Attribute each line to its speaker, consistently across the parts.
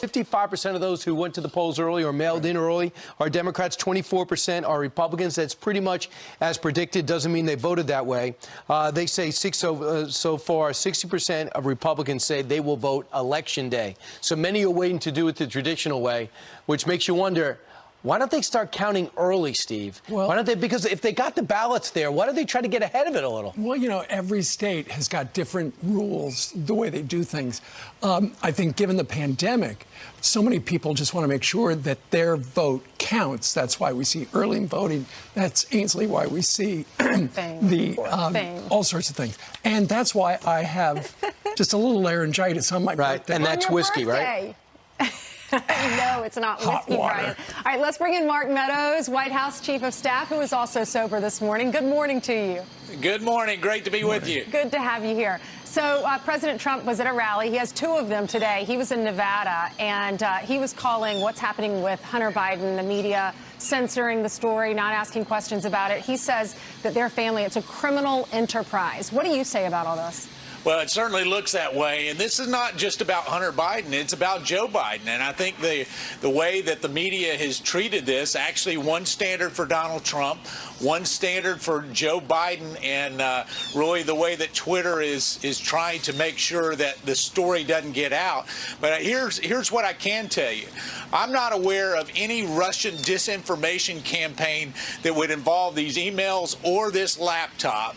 Speaker 1: 55% of those who went to the polls early or mailed in early are Democrats. 24% are Republicans. That's pretty much as predicted. Doesn't mean they voted that way. They say so far, 60% of Republicans say they will vote Election Day. So many are waiting to do it the traditional way, which makes you wonder, why don't they start counting early, Steve?
Speaker 2: Well,
Speaker 1: why don't they? Because if they got the ballots there, why don't they try to get ahead of it a little?
Speaker 2: Well, you know, every state has got different rules, the way they do things. I think given the pandemic, so many people just want to make sure that their vote counts. That's why we see early voting. That's Ainsley, why we see all sorts of things. And that's why I have just a little laryngitis on my birthday.
Speaker 1: And that's whiskey, right?
Speaker 3: No, it's not whiskey, Brian. All right, let's bring in Mark Meadows, White House Chief of Staff, who is also sober this morning. Good morning to you.
Speaker 4: Good morning. Great to be with you.
Speaker 3: Good to have you here. So President Trump was at a rally. He has two of them today. He was in Nevada, and he was calling what's happening with Hunter Biden, the media censoring the story, not asking questions about it. He says that their family, it's a criminal enterprise. What do you say about all this?
Speaker 4: Well, it certainly looks that way. And this is not just about Hunter Biden. It's about Joe Biden. And I think the way that the media has treated this, actually one standard for Donald Trump, one standard for Joe Biden, and really the way that Twitter is trying to make sure that the story doesn't get out. But here's what I can tell you. I'm not aware of any Russian disinformation campaign that would involve these emails or this laptop.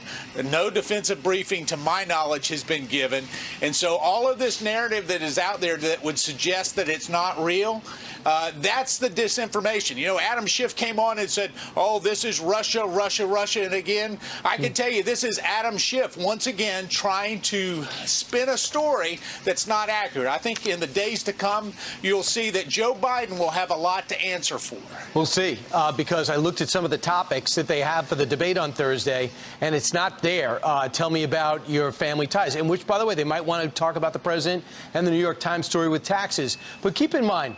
Speaker 4: No defensive briefing, to my knowledge, has been given. And so all of this narrative that is out there that would suggest that it's not real, that's the disinformation. You know, Adam Schiff came on and said, oh, this is Russia, Russia, Russia. And again, I can tell you this is Adam Schiff once again trying to spin a story that's not accurate. I think in the days to come, you'll see that Joe Biden will have a lot to answer for.
Speaker 1: We'll see, because I looked at some of the topics that they have for the debate on Thursday, and it's not there. Tell me about your family ties, and which, by the way, they might want to talk about the president and the New York Times story with taxes. But keep in mind,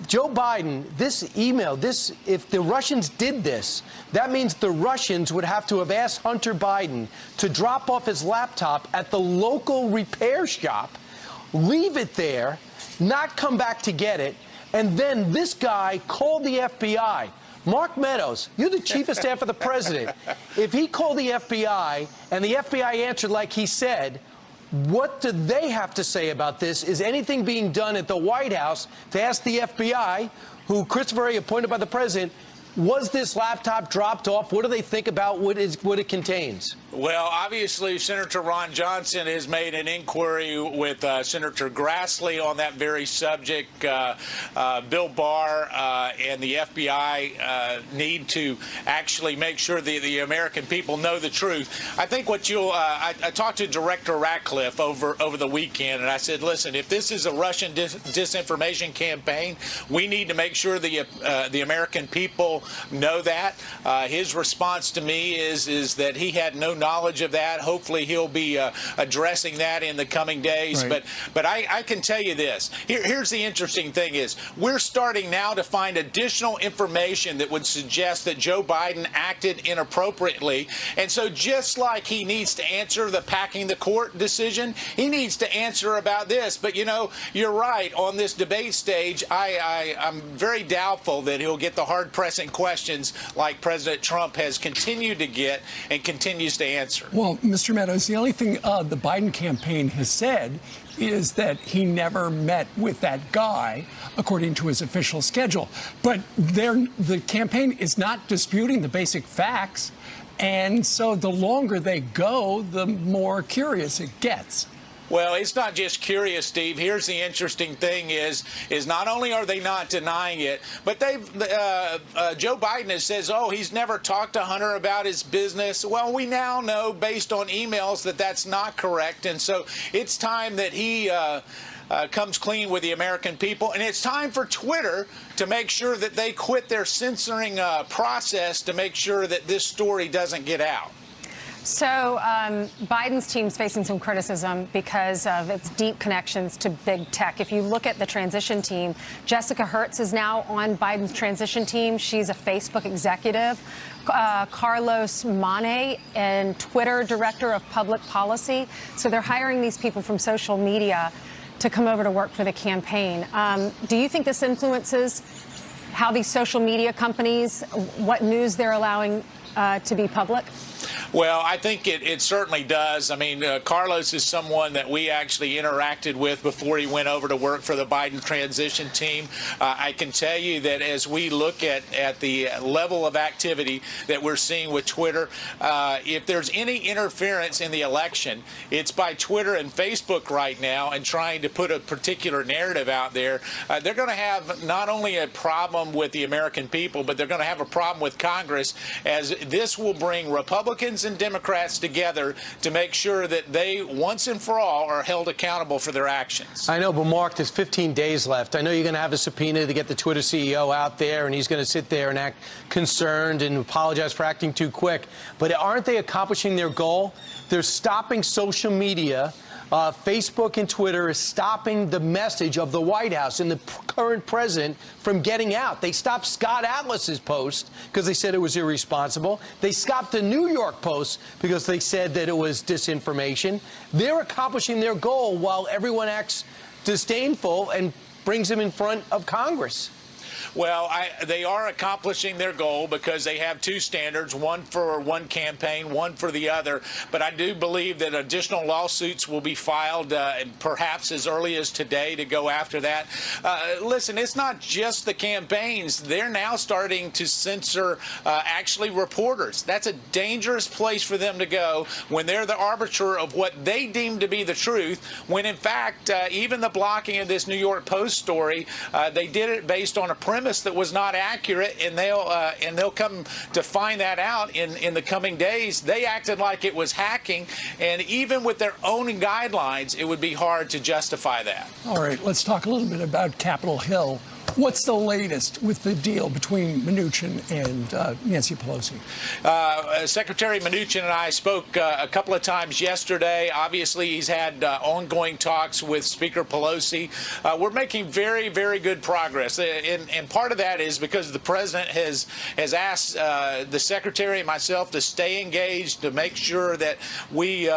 Speaker 1: Joe Biden, this email, if the Russians did this, that means the Russians would have to have asked Hunter Biden to drop off his laptop at the local repair shop, leave it there, not come back to get it, and then this guy called the FBI. Mark Meadows, you're the chief of staff of the president. If he called the FBI and the FBI answered like he said, what do they have to say about this? Is anything being done at the White House to ask the FBI, who Christopher Wray appointed by the president, was this laptop dropped off? What do they think about what it contains?
Speaker 4: Well, obviously, Senator Ron Johnson has made an inquiry with Senator Grassley on that very subject. Bill Barr and the FBI need to actually make sure the American people know the truth. I think what I talked to Director Ratcliffe over the weekend, and I said, listen, if this is a Russian disinformation campaign, we need to make sure the American people know that. His response to me is that he had no knowledge of that. Hopefully he'll be addressing that in the coming days. Right. But I can tell you this. Here's the interesting thing is we're starting now to find additional information that would suggest that Joe Biden acted inappropriately. And so just like he needs to answer the packing the court decision, he needs to answer about this. But, you know, you're right. On this debate stage, I'm very doubtful that he'll get the hard-pressing questions like President Trump has continued to get and continues to answer.
Speaker 2: Well, Mr. Meadows, the only thing the Biden campaign has said is that he never met with that guy, according to his official schedule. But the campaign is not disputing the basic facts. And so the longer they go, the more curious it gets.
Speaker 4: Well, it's not just curious, Steve. Here's the interesting thing is not only are they not denying it, but Joe Biden says, oh, he's never talked to Hunter about his business. Well, we now know based on emails that that's not correct. And so it's time that he comes clean with the American people. And it's time for Twitter to make sure that they quit their censoring process to make sure that this story doesn't get out.
Speaker 3: So Biden's team's facing some criticism because of its deep connections to big tech. If you look at the transition team, Jessica Hertz is now on Biden's transition team. She's a Facebook executive. Carlos Mane, and Twitter director of public policy. So they're hiring these people from social media to come over to work for the campaign. Do you think this influences how these social media companies, what news they're allowing to be public?
Speaker 4: Well, I think it certainly does. I mean, Carlos is someone that we actually interacted with before he went over to work for the Biden transition team. I can tell you that as we look at the level of activity that we're seeing with Twitter, if there's any interference in the election, it's by Twitter and Facebook right now and trying to put a particular narrative out there. They're going to have not only a problem with the American people, but they're going to have a problem with Congress, as this will bring Republicans and Democrats together to make sure that they, once and for all, are held accountable for their actions.
Speaker 1: I know, but Mark, there's 15 days left. I know you're going to have a subpoena to get the Twitter CEO out there, and he's going to sit there and act concerned and apologize for acting too quick. But aren't they accomplishing their goal? They're stopping social media. Facebook and Twitter is stopping the message of the White House and the current president from getting out. They stopped Scott Atlas's post because they said it was irresponsible. They stopped the New York Post because they said that it was disinformation. They're accomplishing their goal while everyone acts disdainful and brings them in front of Congress.
Speaker 4: Well, they are accomplishing their goal because they have two standards, one for one campaign, one for the other. But I do believe that additional lawsuits will be filed perhaps as early as today to go after that. Listen, it's not just the campaigns. They're now starting to censor actually reporters. That's a dangerous place for them to go when they're the arbiter of what they deem to be the truth, when in fact even the blocking of this New York Post story, they did it based on a premise that was not accurate, and they'll come to find that out in the coming days. They acted like it was hacking, and even with their own guidelines, it would be hard to justify that.
Speaker 2: All right, let's talk a little bit about Capitol Hill. What's the latest with the deal between Mnuchin and Nancy Pelosi?
Speaker 4: Secretary Mnuchin and I spoke a couple of times yesterday. Obviously, he's had ongoing talks with Speaker Pelosi. We're making very, very good progress. And part of that is because the president has asked the secretary and myself to stay engaged, to make sure that we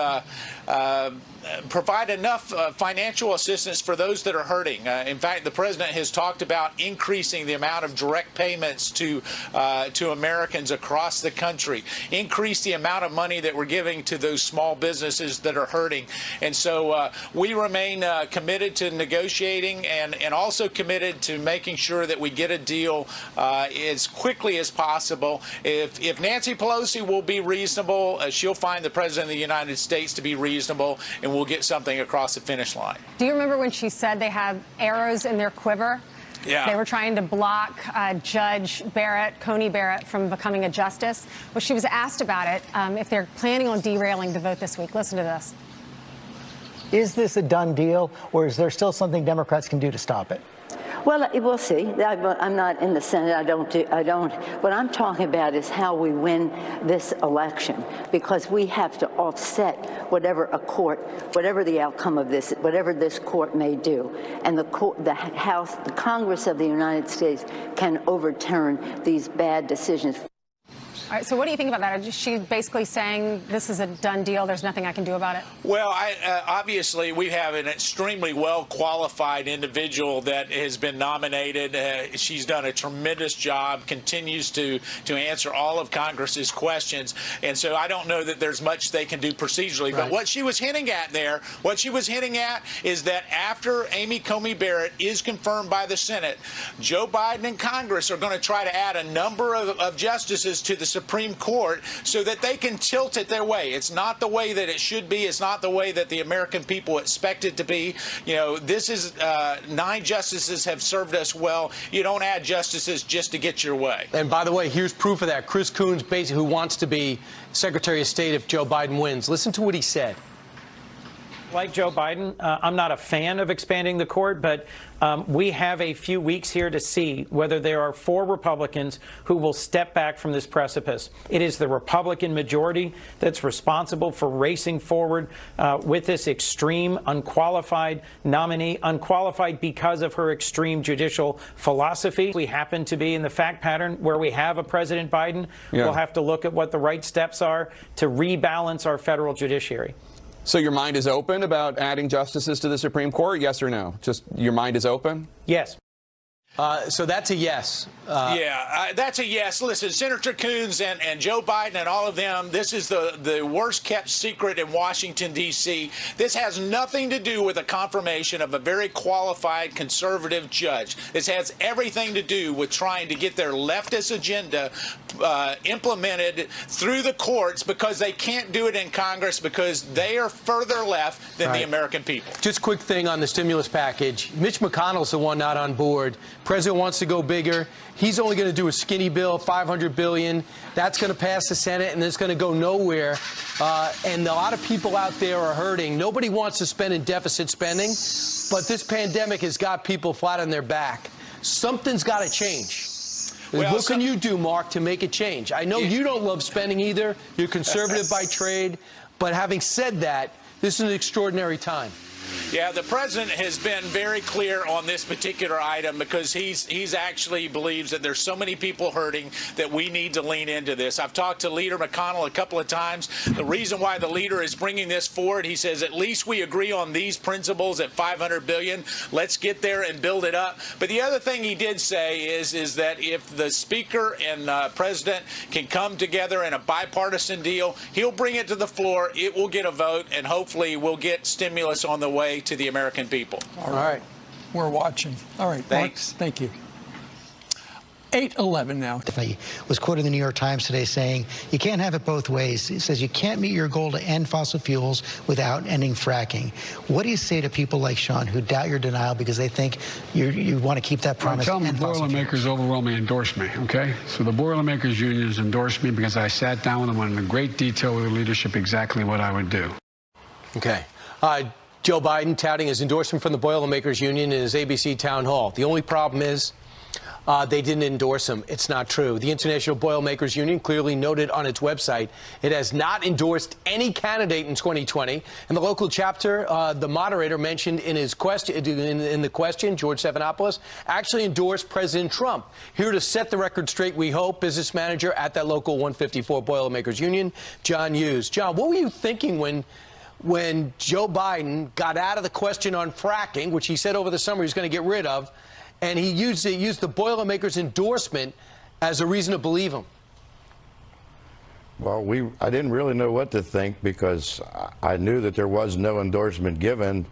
Speaker 4: provide enough financial assistance for those that are hurting. In fact, the president has talked about increasing the amount of direct payments to Americans across the country, increase the amount of money that we're giving to those small businesses that are hurting. And so we remain committed to negotiating and also committed to making sure that we get a deal as quickly as possible. If Nancy Pelosi will be reasonable, she'll find the president of the United States to be reasonable, and we'll get something across the finish line.
Speaker 3: Do you remember when she said they had arrows in their quiver?
Speaker 4: Yeah.
Speaker 3: They were trying to block Judge Barrett, Coney Barrett, from becoming a justice. Well, she was asked about it, if they're planning on derailing the vote this week. Listen to this.
Speaker 5: Is this a done deal, or is there still something Democrats can do to stop it?
Speaker 6: Well, we'll see. I'm not in the Senate. I don't. What I'm talking about is how we win this election, because we have to offset whatever the outcome of this, whatever this court may do, and the Congress of the United States can overturn these bad decisions.
Speaker 3: All right, so what do you think about that? Is she basically saying this is a done deal, there's nothing I can do about it?
Speaker 4: Well, obviously, we have an extremely well-qualified individual that has been nominated. She's done a tremendous job, continues to answer all of Congress's questions. And so I don't know that there's much they can do procedurally. Right. But what she was hinting at is that after Amy Coney Barrett is confirmed by the Senate, Joe Biden and Congress are going to try to add a number of justices to the Supreme Court so that they can tilt it their way. It's not the way that it should be. It's not the way that the American people expect it to be. You know, this is 9 justices have served us well. You don't add justices just to get your way.
Speaker 1: And by the way, here's proof of that. Chris Coons, basically, who wants to be Secretary of State if Joe Biden wins. Listen to what he said.
Speaker 7: Like Joe Biden, I'm not a fan of expanding the court, but we have a few weeks here to see whether there are 4 Republicans who will step back from this precipice. It is the Republican majority that's responsible for racing forward with this extreme, unqualified nominee, unqualified because of her extreme judicial philosophy. We happen to be in the fact pattern where we have a President Biden. Yeah. We'll have to look at what the right steps are to rebalance our federal judiciary.
Speaker 8: So your mind is open about adding justices to the Supreme Court, yes or no? Just your mind is open?
Speaker 7: Yes.
Speaker 1: So that's a yes.
Speaker 4: That's a yes. Listen, Senator Coons and Joe Biden and all of them, this is the worst kept secret in Washington, D.C. This has nothing to do with a confirmation of a very qualified conservative judge. This has everything to do with trying to get their leftist agenda implemented through the courts, because they can't do it in Congress because they are further left than the American people.
Speaker 1: Just quick thing on the stimulus package. Mitch McConnell's the one not on board. President wants to go bigger. He's only going to do a skinny bill, $500 billion. That's going to pass the Senate, and it's going to go nowhere. And a lot of people out there are hurting. Nobody wants to spend in deficit spending, but this pandemic has got people flat on their back. Something's got to change.
Speaker 4: Well,
Speaker 1: what can you do, Mark, to make it change? I know you don't love spending either. You're conservative by trade. But having said that, this is an extraordinary time.
Speaker 4: Yeah, the president has been very clear on this particular item, because he's actually believes that there's so many people hurting that we need to lean into this. I've talked to Leader McConnell a couple of times. The reason why the leader is bringing this forward, he says, at least we agree on these principles at $500 billion. Let's get there and build it up. But the other thing he did say is that if the speaker and president can come together in a bipartisan deal, he'll bring it to the floor. It will get a vote, and hopefully we'll get stimulus on the way to the American people.
Speaker 2: All right. We're watching. All right.
Speaker 4: Thanks.
Speaker 2: Mark, thank you. 8:11 now.
Speaker 9: He was quoted in the New York Times today saying, you can't have it both ways. He says you can't meet your goal to end fossil fuels without ending fracking. What do you say to people like Sean who doubt your denial because they think you want to keep that promise?
Speaker 10: Tell them the Boilermakers overwhelmingly endorsed me, okay? So the Boilermakers unions endorsed me because I sat down with them and in great detail with the leadership exactly what I would do.
Speaker 1: Okay. Joe Biden touting his endorsement from the Boilermakers Union in his ABC town hall. The only problem is they didn't endorse him. It's not true. The International Boilermakers Union clearly noted on its website it has not endorsed any candidate in 2020. And the local chapter, the moderator mentioned in his question, in the question, George Stephanopoulos, actually endorsed President Trump. Here to set the record straight, we hope, business manager at that local 154 Boilermakers Union, John Hughes. John, what were you thinking when Joe Biden got out of the question on fracking, which he said over the summer he was going to get rid of, and he used the Boilermakers endorsement as a reason to believe him?
Speaker 11: Well, I didn't really know what to think, because I knew that there was no endorsement given,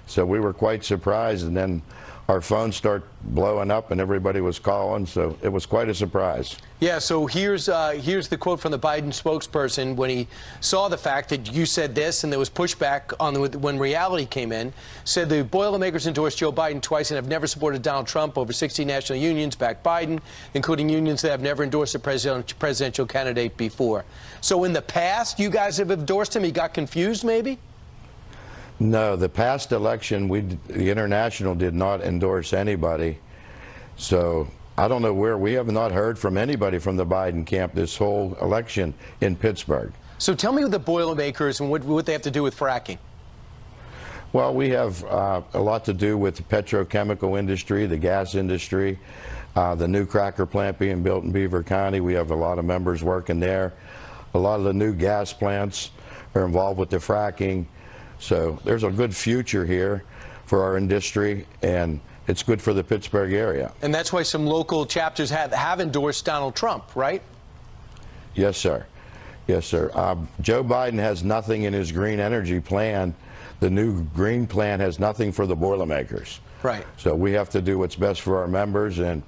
Speaker 11: so we were quite surprised, and then our phones start blowing up and everybody was calling, so it was quite a surprise.
Speaker 1: Yeah, so here's the quote from the Biden spokesperson when he saw the fact that you said this and there was pushback on when reality came in. Said the Boilermakers endorsed Joe Biden twice and have never supported Donald Trump. Over 60 national unions backed Biden, including unions that have never endorsed a presidential candidate before. So in the past, you guys have endorsed him. He got confused, maybe?
Speaker 11: No, the past election, the International did not endorse anybody. So I don't know where. We have not heard from anybody from the Biden camp this whole election in Pittsburgh.
Speaker 1: So tell me the Boilermakers and what they have to do with fracking.
Speaker 11: Well, we have a lot to do with the petrochemical industry, the gas industry, the new cracker plant being built in Beaver County. We have a lot of members working there. A lot of the new gas plants are involved with the fracking. So there's a good future here for our industry, and it's good for the Pittsburgh area.
Speaker 1: And that's why some local chapters have endorsed Donald Trump, right?
Speaker 11: Yes, sir. Yes, sir. Joe Biden has nothing in his green energy plan. The new green plan has nothing for the Boilermakers.
Speaker 1: Right.
Speaker 11: So we have to do what's best for our members, and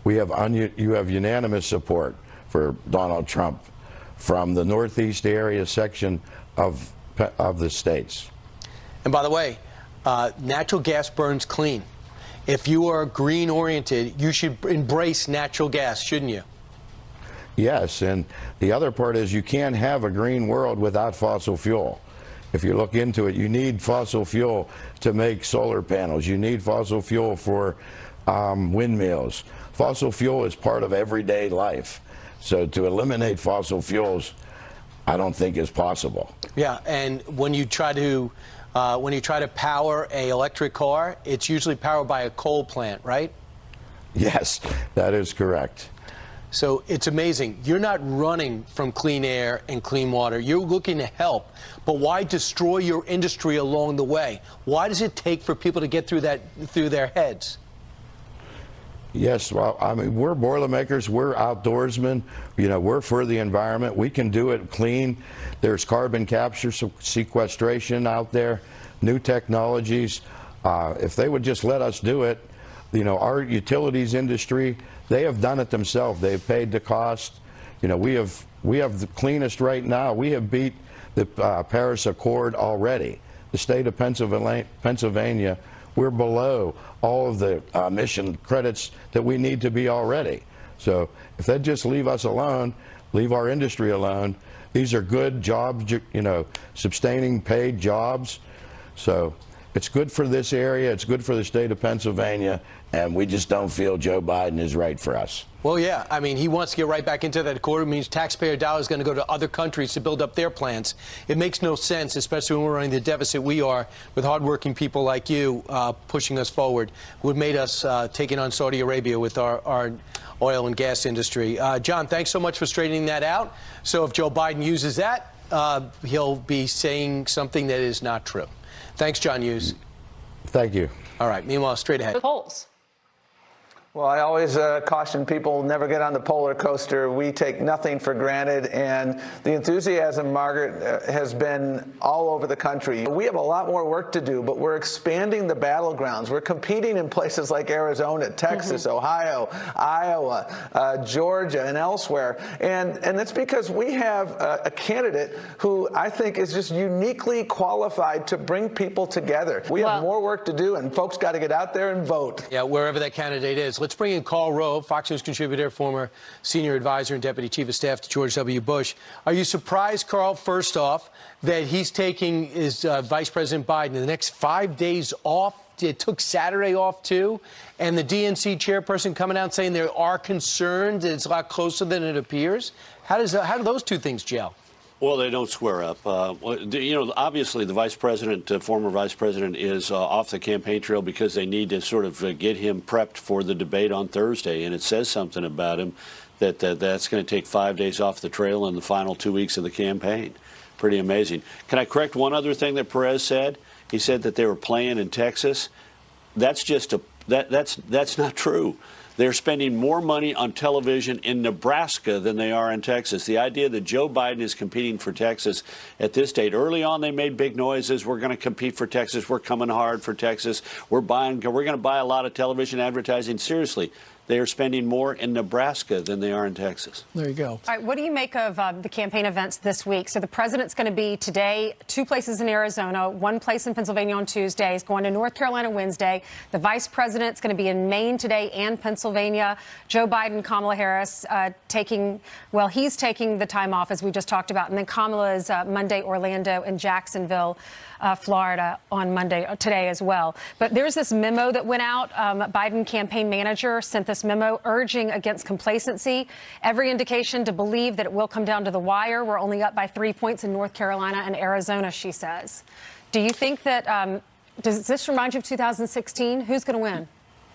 Speaker 11: you have unanimous support for Donald Trump from the Northeast area section of the states.
Speaker 1: And by the way, natural gas burns clean. If you are green-oriented, you should embrace natural gas, shouldn't you?
Speaker 11: Yes, and the other part is you can't have a green world without fossil fuel. If you look into it, you need fossil fuel to make solar panels. You need fossil fuel for windmills. Fossil fuel is part of everyday life. So to eliminate fossil fuels, I don't think is possible.
Speaker 1: Yeah, and when you try to power an electric car, it's usually powered by a coal plant, right?
Speaker 11: Yes, that is correct.
Speaker 1: So it's amazing. You're not running from clean air and clean water. You're looking to help. But why destroy your industry along the way? Why does it take for people to get through their heads?
Speaker 11: Yes, well, I mean, we're Boilermakers, we're outdoorsmen, you know, we're for the environment. We can do it clean. There's carbon capture, sequestration out there, new technologies. If they would just let us do it, you know, our utilities industry, they have done it themselves. They've paid the cost. You know, we have the cleanest right now. We have beat the Paris Accord already. The state of Pennsylvania, we're below all of the emission credits that we need to be already. So if they just leave us alone, leave our industry alone, these are good jobs, you know, sustaining paid jobs. So it's good for this area, it's good for the state of Pennsylvania, and we just don't feel Joe Biden is right for us.
Speaker 1: Well, yeah, I mean, he wants to get right back into that accord. It means taxpayer dollars going to go to other countries to build up their plants. It makes no sense, especially when we're running the deficit we are, with hardworking people like you pushing us forward, who have made us taking on Saudi Arabia with our oil and gas industry. John, thanks so much for straightening that out. So if Joe Biden uses that, he'll be saying something that is not true. Thanks, John Hughes.
Speaker 11: Thank you.
Speaker 1: All right, meanwhile, straight ahead.
Speaker 12: Polls. Well, I always caution people never get on the polar coaster. We take nothing for granted, and the enthusiasm, Margaret, has been all over the country. We have a lot more work to do, but we're expanding the battlegrounds. We're competing in places like Arizona, Texas, Ohio, Iowa, Georgia, and elsewhere. And that's because we have a candidate who I think is just uniquely qualified to bring people together. We have more work to do, and folks got to get out there and vote.
Speaker 1: Yeah, wherever that candidate is. Let's bring in Karl Rove, Fox News contributor, former senior advisor and deputy chief of staff to George W. Bush. Are you surprised, Karl, first off, that he's taking his Vice President Biden the next 5 days off? It took Saturday off, too. And the DNC chairperson coming out saying there are concerns that it's a lot closer than it appears. How do those two things gel?
Speaker 13: Well, they don't square up. You know, obviously the vice president, former vice president, is off the campaign trail because they need to sort of get him prepped for the debate on Thursday. And it says something about him that that's going to take 5 days off the trail in the final 2 weeks of the campaign. Pretty amazing. Can I correct one other thing that Perez said? He said that they were playing in Texas. That's just that's not true. They're spending more money on television in Nebraska than they are in Texas. The idea that Joe Biden is competing for Texas at this date, early on they made big noises. We're going to compete for Texas. We're coming hard for Texas. We're going to buy a lot of television advertising. Seriously, they are spending more in Nebraska than they are in Texas.
Speaker 2: There you go.
Speaker 3: All right, what do you make of the campaign events this week? So the president's going to be today 2 places in Arizona, 1 place in Pennsylvania on Tuesday. He's going to North Carolina Wednesday. The vice president's going to be in Maine today and Pennsylvania. Joe Biden, Kamala Harris he's taking the time off, as we just talked about. And then Kamala is Monday, Orlando and Jacksonville, Florida on Monday, today as well. But there's this memo that went out. Biden campaign manager sent this memo urging against complacency. Every indication to believe that it will come down to the wire. We're only up by 3 points in North Carolina and Arizona, she says. Do you think that, does this remind you of 2016? Who's going to win?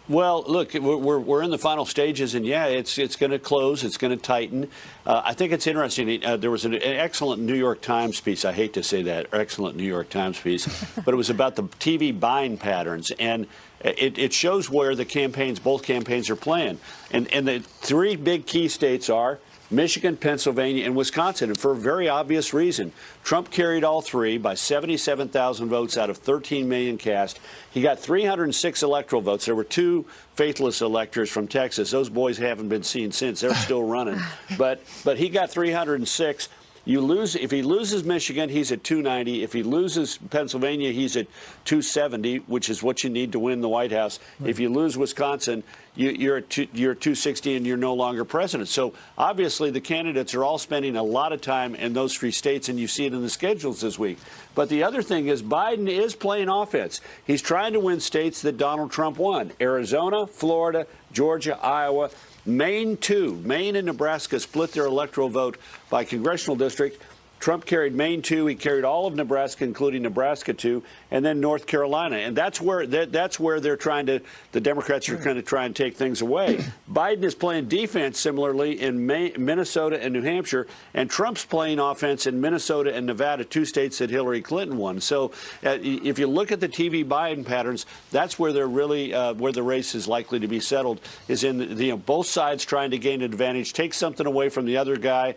Speaker 13: Well, look, we're in the final stages, and yeah, it's going to close. It's going to tighten. I think it's interesting. There was an excellent New York Times piece. I hate to say that, excellent New York Times piece, but it was about the TV buying patterns, and it shows where both campaigns are playing. And the 3 big key states are Michigan, Pennsylvania, and Wisconsin, and for a very obvious reason. Trump carried all 3 by 77,000 votes out of 13 million cast. He got 306 electoral votes. There were 2 faithless electors from Texas. Those boys haven't been seen since. They're still running. But he got 306. If he loses Michigan, he's at 290. If he loses Pennsylvania, he's at 270, which is what you need to win the White House. Right. If you lose Wisconsin, you're at 260 and you're no longer president. So obviously the candidates are all spending a lot of time in those 3 states, and you see it in the schedules this week. But the other thing is Biden is playing offense. He's trying to win states that Donald Trump won: Arizona, Florida, Georgia, Iowa. Maine, too. Maine and Nebraska split their electoral vote by congressional district. Trump carried Maine 2. He carried all of Nebraska, including Nebraska 2, and then North Carolina. And that's where they're trying to, the Democrats are going to try and take things away. Biden is playing defense similarly in Minnesota and New Hampshire, and Trump's playing offense in Minnesota and Nevada, 2 states that Hillary Clinton won. So if you look at the TV Biden patterns, that's where they're really where the race is likely to be settled, is in both sides trying to gain an advantage, take something away from the other guy.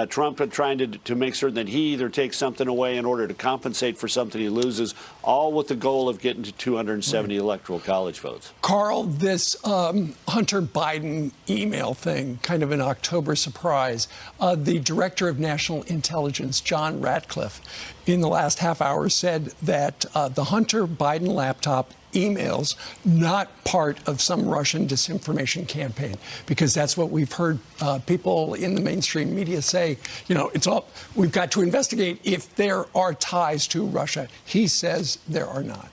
Speaker 13: Trump trying to make certain that he either takes something away in order to compensate for something he loses, all with the goal of getting to 270 electoral college votes.
Speaker 2: Carl, this Hunter Biden email thing, kind of an October surprise. The director of national intelligence, John Ratcliffe, in the last half hour said that the Hunter Biden laptop emails not part of some Russian disinformation campaign, because that's what we've heard people in the mainstream media say. You know, it's all, we've got to investigate if there are ties to Russia. He says there are not.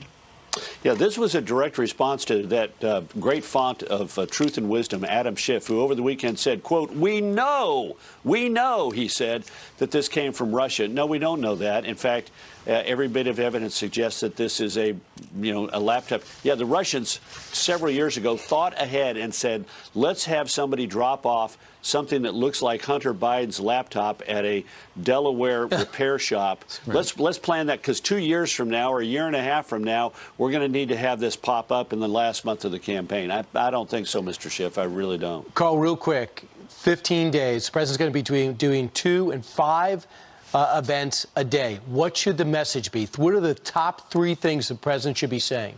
Speaker 13: Yeah, this was a direct response to that great font of truth and wisdom, Adam Schiff, who over the weekend said, quote, we know, he said, that this came from Russia. No, we don't know that. In fact, every bit of evidence suggests that this is a laptop. Yeah, the Russians several years ago thought ahead and said, let's have somebody drop off something that looks like Hunter Biden's laptop at a Delaware repair shop. Right. Let's plan that, because 2 years from now or a year and a half from now, we're going to need to have this pop up in the last month of the campaign. I don't think so, Mr. Schiff. I really don't.
Speaker 1: Carl, real quick, 15 days. The president's going to be doing 2 and 5 events a day. What should the message be? What are the top 3 things the president should be saying?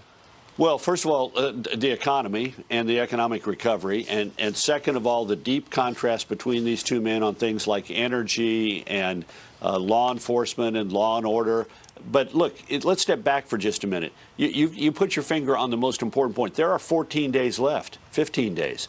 Speaker 13: Well, first of all, the economy and the economic recovery, and second of all, the deep contrast between these two men on things like energy and law enforcement and law and order. But look, let's step back for just a minute. You put your finger on the most important point. There are 14 days left, 15 days.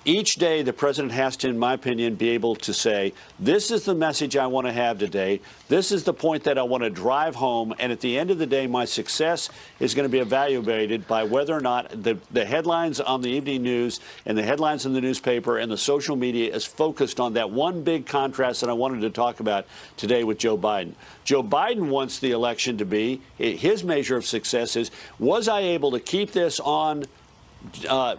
Speaker 13: Each day, the president has to, in my opinion, be able to say, this is the message I want to have today. This is the point that I want to drive home. And at the end of the day, my success is going to be evaluated by whether or not the headlines on the evening news and the headlines in the newspaper and the social media is focused on that one big contrast that I wanted to talk about today with Joe Biden. Joe Biden wants the election to be, his measure of success is, was I able to keep this on a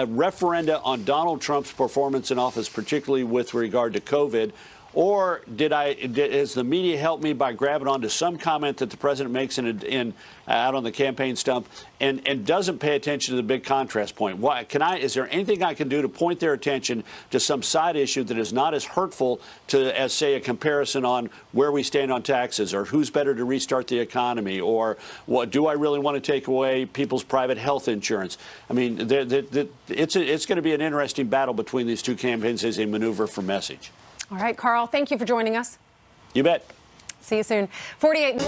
Speaker 13: referenda on Donald Trump's performance in office, particularly with regard to COVID, or has the media helped me by grabbing onto some comment that the president makes out on the campaign stump and doesn't pay attention to the big contrast point? Why is there anything I can do to point their attention to some side issue that is not as hurtful as, say, a comparison on where we stand on taxes, or who's better to restart the economy, or what do I really want to take away people's private health insurance? I mean, it's going to be an interesting battle between these two campaigns as they maneuver for message.
Speaker 3: All right, Carl, thank you for joining us.
Speaker 13: You bet.
Speaker 3: See you soon. 48.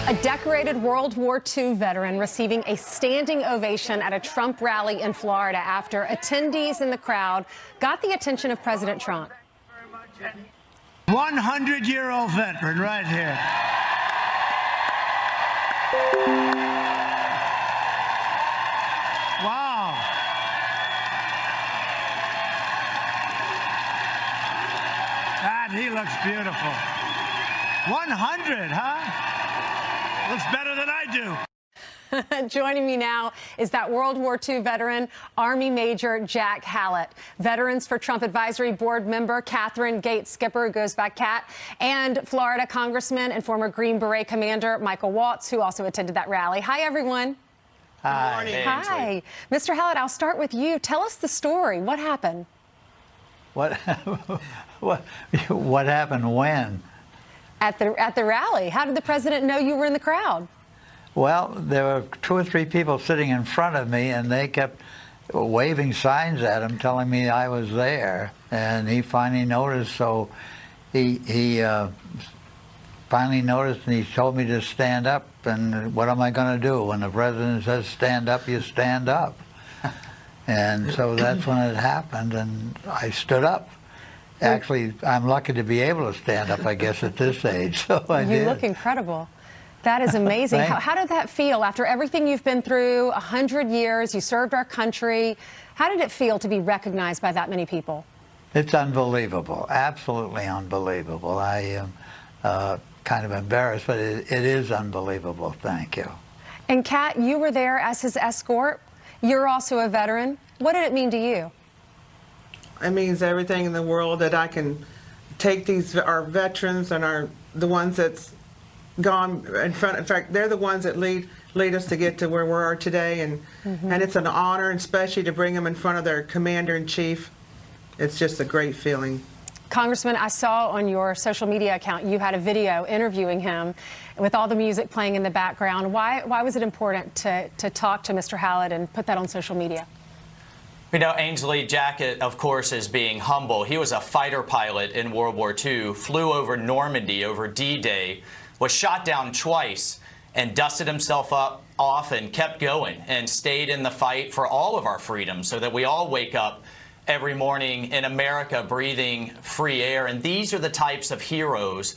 Speaker 3: A decorated World War II veteran receiving a standing ovation at a Trump rally in Florida after attendees in the crowd got the attention of President Trump.
Speaker 14: 100-year-old veteran right here. Wow. God, he looks beautiful. 100, huh? Looks better than I do.
Speaker 3: Joining me now is that World War II veteran, Army Major Jack Hallett. Veterans for Trump Advisory Board member Catherine Gates Skipper, who goes by Cat, and Florida Congressman and former Green Beret Commander Michael Waltz, who also attended that rally. Hi, everyone.
Speaker 5: Hi.
Speaker 3: Good morning. Hi. Mr. Hallett, I'll start with you. Tell us the story. What happened?
Speaker 14: What happened when?
Speaker 3: At the rally. How did the president know you were in the crowd?
Speaker 14: Well, there were 2 or 3 people sitting in front of me, and they kept waving signs at him, telling me I was there. And he finally noticed, so he finally noticed, and he told me to stand up. And what am I going to do? When the president says stand up, you stand up. And so that's when it happened, and I stood up. Actually, I'm lucky to be able to stand up, I guess, at this age. So I did.
Speaker 3: You look incredible. That is amazing. How did that feel after everything you've been through, 100 years, you served our country? How did it feel to be recognized by that many people?
Speaker 14: It's unbelievable, absolutely unbelievable. I am kind of embarrassed, but it is unbelievable. Thank you.
Speaker 3: And Kat, you were there as his escort. You're also a veteran. What did it mean to you?
Speaker 15: It means everything in the world that I can take our veterans and the ones that's gone in front. In fact, they're the ones that lead us to get to where we are today, and it's an honor, especially to bring them in front of their commander-in-chief. It's just a great feeling.
Speaker 3: Congressman, I saw on your social media account you had a video interviewing him with all the music playing in the background. Why was it important to talk to Mr. Hallett and put that on social media?
Speaker 16: We know Ainsley Jack, of course, is being humble. He was a fighter pilot in World War II, flew over Normandy, over D-Day, was shot down twice, and dusted himself off and kept going and stayed in the fight for all of our freedoms so that we all wake up every morning in America breathing free air. And these are the types of heroes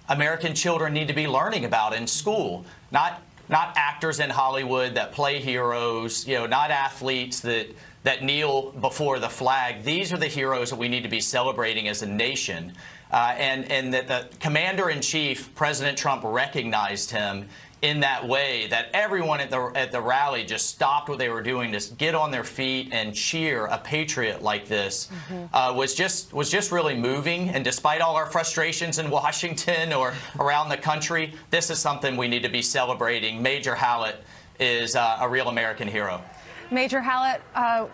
Speaker 16: American children need to be learning about in school, not actors in Hollywood that play heroes, not athletes that kneel before the flag. These are the heroes that we need to be celebrating as a nation. And that the commander-in-chief, President Trump, recognized him in that way, that everyone at the rally just stopped what they were doing to get on their feet and cheer a patriot like this was just really moving. And despite all our frustrations in Washington or around the country, this is something we need to be celebrating. Major Hallett is a real American hero.
Speaker 3: Major Hallett,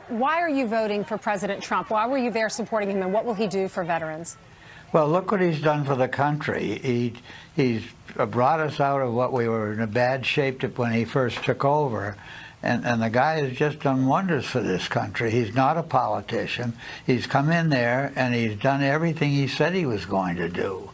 Speaker 3: why are you voting for President Trump? Why were you there supporting him, and what will he do for veterans?
Speaker 14: Well, look what he's done for the country. He's brought us out of what we were in a bad shape when he first took over. And the guy has just done wonders for this country. He's not a politician. He's come in there and he's done everything he said he was going to do.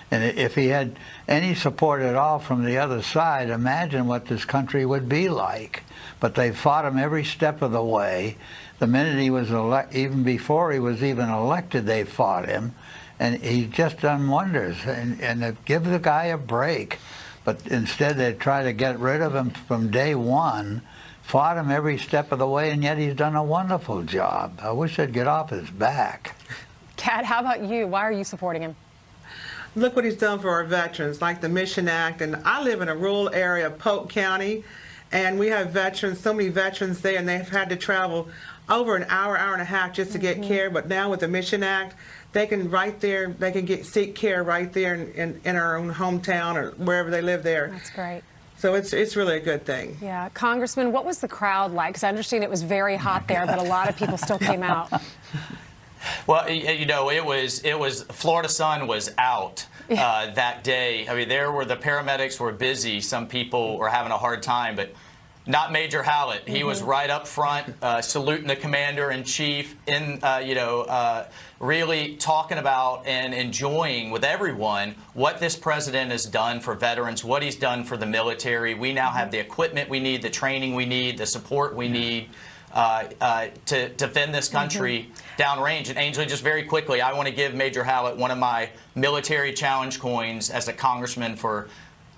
Speaker 14: And if he had any support at all from the other side, imagine what this country would be like. But they fought him every step of the way. The minute he was even before he was even elected, they fought him. And he's just done wonders, and give the guy a break. But instead they try to get rid of him from day one, fought him every step of the way, and yet he's done a wonderful job. I wish they'd get off his back.
Speaker 3: Kat, how about you? Why are you supporting him?
Speaker 15: Look what he's done for our veterans, like the Mission Act. And I live in a rural area of Polk County, and we have veterans, so many veterans there, and they've had to travel over an hour, hour and a half just to get care. But now with the Mission Act, they can seek care right there in our own hometown or wherever they live there.
Speaker 3: That's great.
Speaker 15: So it's really a good thing.
Speaker 3: Yeah, Congressman, what was the crowd like? Because I understand it was very hot there, but a lot of people still came out.
Speaker 16: Well, it was Florida Sun was out that day. I mean, the paramedics were busy. Some people were having a hard time, but not Major Hallett. He was right up front, saluting the commander-in-chief, really talking about and enjoying with everyone what this president has done for veterans, what he's done for the military. We now have the equipment we need, the training we need, the support we need to defend this country downrange. And Ainsley, just very quickly, I want to give Major Hallett one of my military challenge coins as a congressman for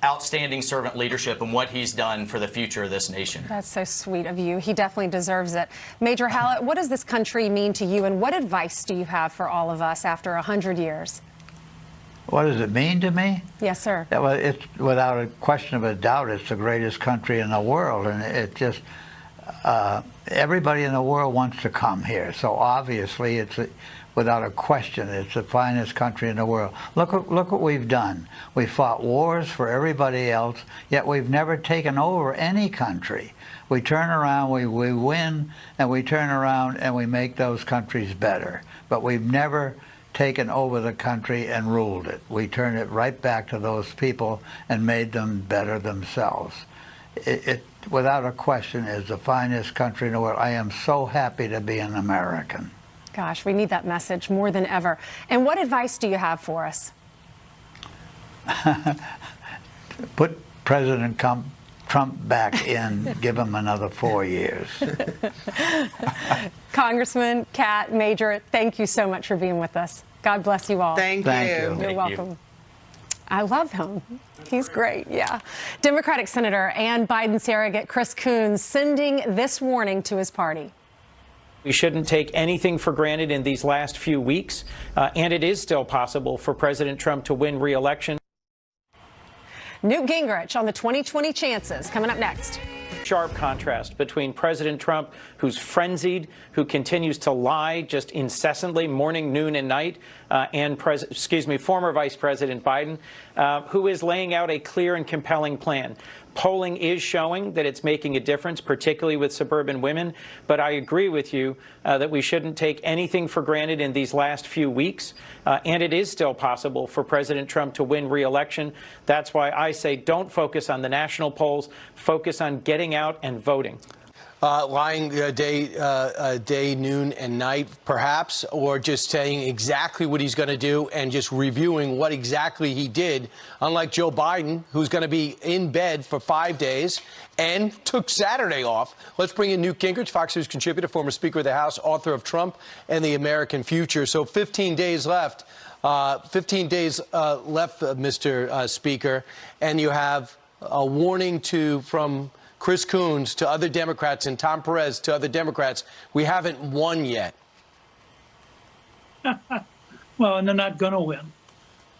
Speaker 16: outstanding servant leadership and what he's done for the future of this nation.
Speaker 3: That's so sweet of you. He definitely deserves it. Major Hallett, what does this country mean to you, and what advice do you have for all of us after 100 years?
Speaker 14: What does it mean to me?
Speaker 3: Yes, sir.
Speaker 14: Well, it's without a question of a doubt, it's the greatest country in the world, and it just everybody in the world wants to come here. So obviously, it's without a question, it's the finest country in the world. Look what we've done. We fought wars for everybody else, yet we've never taken over any country. We turn around, we win, and we turn around and we make those countries better. But we've never taken over the country and ruled it. We turn it right back to those people and made them better themselves. It without a question, is the finest country in the world. I am so happy to be an American.
Speaker 3: Gosh, we need that message more than ever. And what advice do you have for us?
Speaker 14: Put President Trump back in, give him another 4 years.
Speaker 3: Congressman, Kat, Major, thank you so much for being with us. God bless you all.
Speaker 15: Thank you.
Speaker 3: You're welcome. I love him. He's great, yeah. Democratic Senator and Biden surrogate Chris Coons sending this warning to his party.
Speaker 7: We shouldn't take anything for granted in these last few weeks, and it is still possible for President Trump to win re-election.
Speaker 3: Newt Gingrich on the 2020 chances, coming up next.
Speaker 7: Sharp contrast between President Trump, who's frenzied, who continues to lie just incessantly, morning, noon, and night, and former Vice President Biden, who is laying out a clear and compelling plan. Polling is showing that it's making a difference, particularly with suburban women. But I agree with you that we shouldn't take anything for granted in these last few weeks. And it is still possible for President Trump to win re-election. That's why I say don't focus on the national polls. Focus on getting out and voting.
Speaker 1: Lying day, noon, and night, perhaps, or just saying exactly what he's going to do and just reviewing what exactly he did, unlike Joe Biden, who's going to be in bed for 5 days and took Saturday off. Let's bring in Newt Gingrich, Fox News contributor, former Speaker of the House, author of Trump and the American Future. So 15 days left. 15 days left, Mr. Speaker, and you have a warning from Chris Coons to other Democrats and Tom Perez to other Democrats. We haven't won yet.
Speaker 17: Well, and they're not going to win.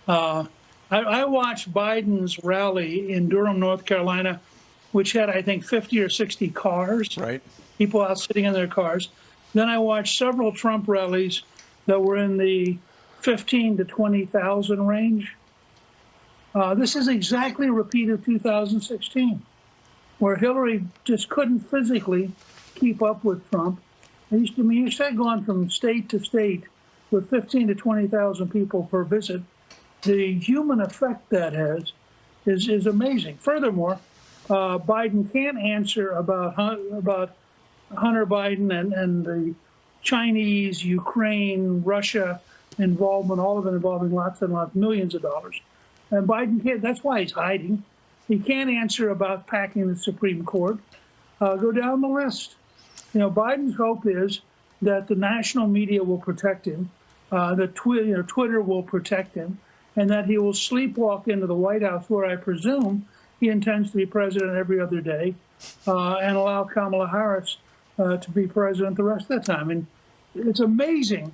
Speaker 17: I watched Biden's rally in Durham, North Carolina, which had, I think, 50 or 60 cars.
Speaker 2: Right.
Speaker 17: People out sitting in their cars. Then I watched several Trump rallies that were in the 15 to 20,000 range. This is exactly a repeat of 2016. Where Hillary just couldn't physically keep up with Trump. You said going from state to state with 15 to 20,000 people per visit. The human effect that has is amazing. Furthermore, Biden can't answer about Hunter Biden and the Chinese, Ukraine, Russia involvement, all of it involving lots and lots, millions of dollars. And Biden can't, that's why he's hiding. He can't answer about packing the Supreme Court. Go down the list. Biden's hope is that the national media will protect him, that Twitter will protect him, and that he will sleepwalk into the White House, where I presume he intends to be president every other day, and allow Kamala Harris to be president the rest of the time. And it's amazing,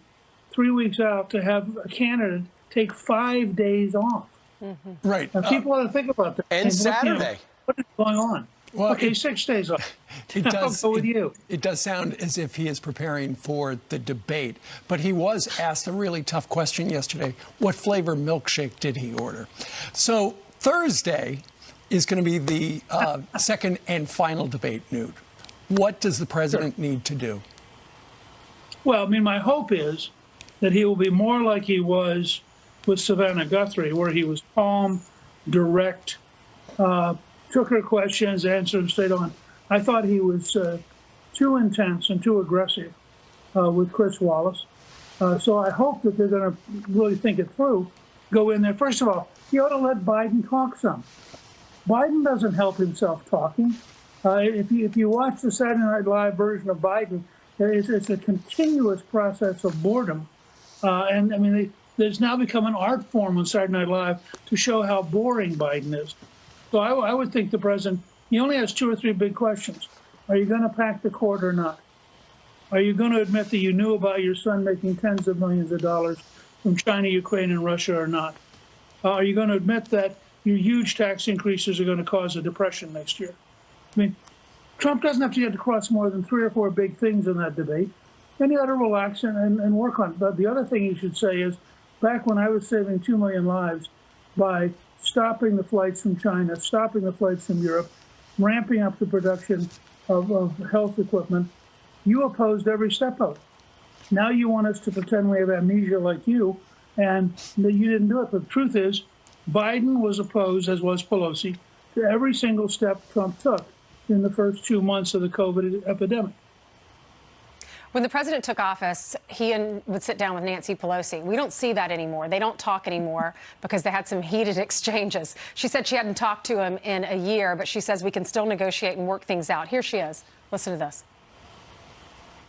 Speaker 17: 3 weeks out, to have a candidate take 5 days off.
Speaker 2: Mm-hmm. Right.
Speaker 17: Now, people ought to think about that.
Speaker 1: And Saturday.
Speaker 17: What is going on?
Speaker 2: Well,
Speaker 17: okay, 6 days off. I'll go with you.
Speaker 2: It does sound as if he is preparing for the debate. But he was asked a really tough question yesterday. What flavor milkshake did he order? So Thursday is going to be the second and final debate, Newt. What does the president need to do?
Speaker 17: Well, I mean, my hope is that he will be more like he was with Savannah Guthrie, where he was calm, direct, took her questions, answered them straight on. I thought he was too intense and too aggressive with Chris Wallace. So I hope that they're going to really think it through, go in there. First of all, he ought to let Biden talk some. Biden doesn't help himself talking. If you watch the Saturday Night Live version of Biden, it's a continuous process of boredom. And I mean, there's now become an art form on Saturday Night Live to show how boring Biden is. So I would think the president, he only has 2 or 3 big questions. Are you going to pack the court or not? Are you going to admit that you knew about your son making tens of millions of dollars from China, Ukraine, and Russia or not? Are you going to admit that your huge tax increases are going to cause a depression next year? I mean, Trump doesn't have to get across more than 3 or 4 big things in that debate. Then he ought to relax and work on it. But the other thing he should say is, back when I was saving 2 million lives by stopping the flights from China, stopping the flights from Europe, ramping up the production of health equipment, you opposed every step of it. Now you want us to pretend we have amnesia like you, and that you didn't do it. But the truth is, Biden was opposed, as was Pelosi, to every single step Trump took in the first 2 months of the COVID epidemic.
Speaker 3: When the president took office, he would sit down with Nancy Pelosi. We don't see that anymore. They don't talk anymore because they had some heated exchanges. She said she hadn't talked to him in a year, but she says we can still negotiate and work things out. Here she is. Listen to this.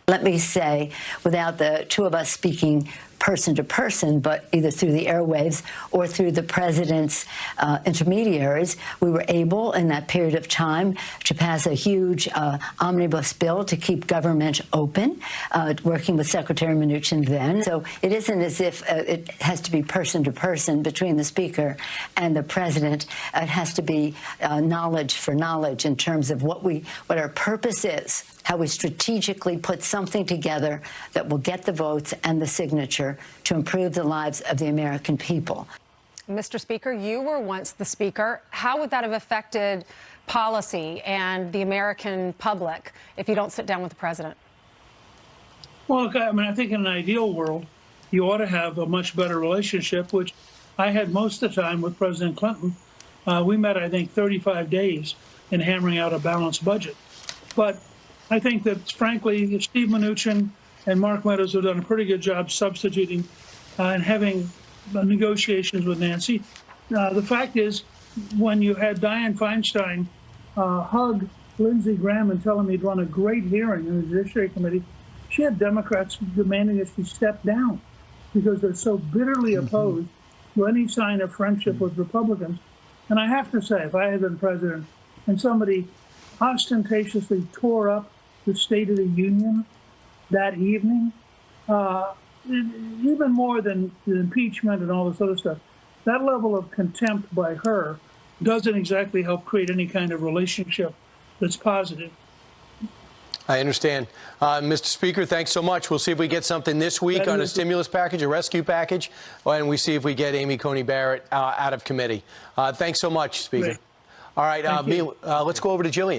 Speaker 6: Let me say, without the two of us speaking person to person, but either through the airwaves or through the president's intermediaries, we were able in that period of time to pass a huge omnibus bill to keep government open, working with Secretary Mnuchin then. So it isn't as if it has to be person to person between the Speaker and the President. It has to be knowledge for knowledge in terms of what our purpose is, how we strategically put something together that will get the votes and the signature to improve the lives of the American people.
Speaker 3: Mr. Speaker, you were once the Speaker. How would that have affected policy and the American public if you don't sit down with the President?
Speaker 17: Well, look, I mean, I think in an ideal world, you ought to have a much better relationship, which I had most of the time with President Clinton. We met, I think, 35 days in hammering out a balanced budget. But I think that, frankly, Steve Mnuchin and Mark Meadows have done a pretty good job substituting and having negotiations with Nancy. The fact is, when you had Dianne Feinstein hug Lindsey Graham and tell him he'd run a great hearing in the Judiciary Committee, she had Democrats demanding that she step down because they're so bitterly opposed to any sign of friendship with Republicans. And I have to say, if I had been president and somebody ostentatiously tore up the State of the Union that evening, even more than the impeachment and all this other stuff, that level of contempt by her doesn't exactly help create any kind of relationship that's positive.
Speaker 1: I understand. Mr. Speaker, thanks so much. We'll see if we get something this week on a stimulus package, a rescue package, and we see if we get Amy Coney Barrett out of committee. Thanks so much, Speaker.
Speaker 17: Great.
Speaker 1: All right, let's go over to Jillian.